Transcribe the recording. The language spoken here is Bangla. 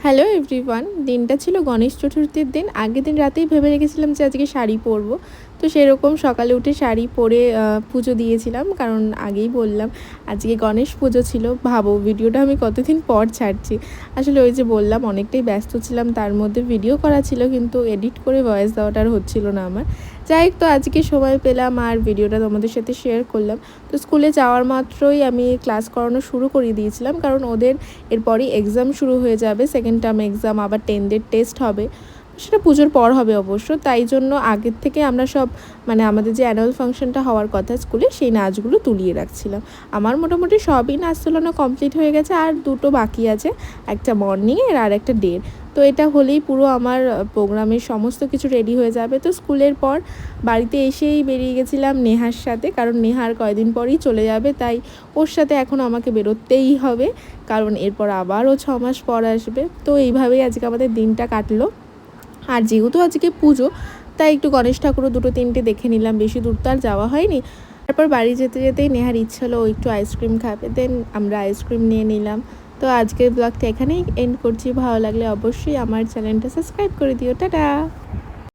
হ্যালো এভরিওয়ান, দিনটা ছিল গণেশ চতুর্থীর দিন। আগের দিন রাতেই ভেবে রেখেছিলাম যে আজকে শাড়ি পরবো। তো সেরকম সকালে উঠে শাড়ি পরে পুজো দিয়েছিলাম, কারণ আগেই বললাম আজকে গণেশ পুজো ছিল। ভাবো ভিডিওটা আমি কতদিন পর ছাড়ছি। আসলে ওই যে বললাম অনেকটাই ব্যস্ত ছিলাম, তার মধ্যে ভিডিও করা ছিল কিন্তু এডিট করে ভয়েস দেওয়াটা আর হচ্ছিল না আমার। যাই হোক, তো আজকে সময় পেলাম আর ভিডিওটা তোমাদের সাথে শেয়ার করলাম। তো স্কুলে যাওয়ার মাত্রই আমি ক্লাস করানো শুরু করে দিয়েছিলাম, কারণ ওদের এরপরই এক্সাম শুরু হয়ে যাবে, সেকেন্ড টার্ম এক্সাম, আবার 10দের টেস্ট হবে। সেটা পুজোর পর হবে অবশ্য, তাই জন্য আগের থেকে আমরা সব আমাদের যে অ্যানুয়াল ফাংশনটা হওয়ার কথা স্কুলে, সেই নাচগুলো তুলিয়ে রাখছিলাম। আমার মোটামুটি সবই নাচ তোলানো কমপ্লিট হয়ে গেছে, আর দুটো বাকি আছে, একটা মর্নিংয়ের আর একটা ডের। তো এটা হলেই পুরো আমার প্রোগ্রামের সমস্ত কিছু রেডি হয়ে যাবে। তো স্কুলের পর বাড়িতে এসেই বেরিয়ে গেছিলাম নেহার সাথে, কারণ নেহার কয়দিন পরেই চলে যাবে, তাই ওর সাথে এখন আমাকে বেরোতেই হবে, কারণ এরপর আবারও 6 মাস পর আসবে। তো এইভাবেই আজকে আমাদের দিনটা কাটলো। আর যেহেতু আজকে পুজো, তাই একটু গণেশ ঠাকুরও দুটো তিনটে দেখে নিলাম, বেশি দূর তো আর যাওয়া হয়নি। তারপর বাড়ি যেতে যেতেই নেহার ইচ্ছা হলো ও একটু আইসক্রিম খাবে, দেন আমরা আইসক্রিম নিয়ে নিলাম। তো আজকের ব্লগটা এখানেই এন্ড করছি। ভালো লাগলে অবশ্যই আমার চ্যানেলটা সাবস্ক্রাইব করে দিও। টাটা।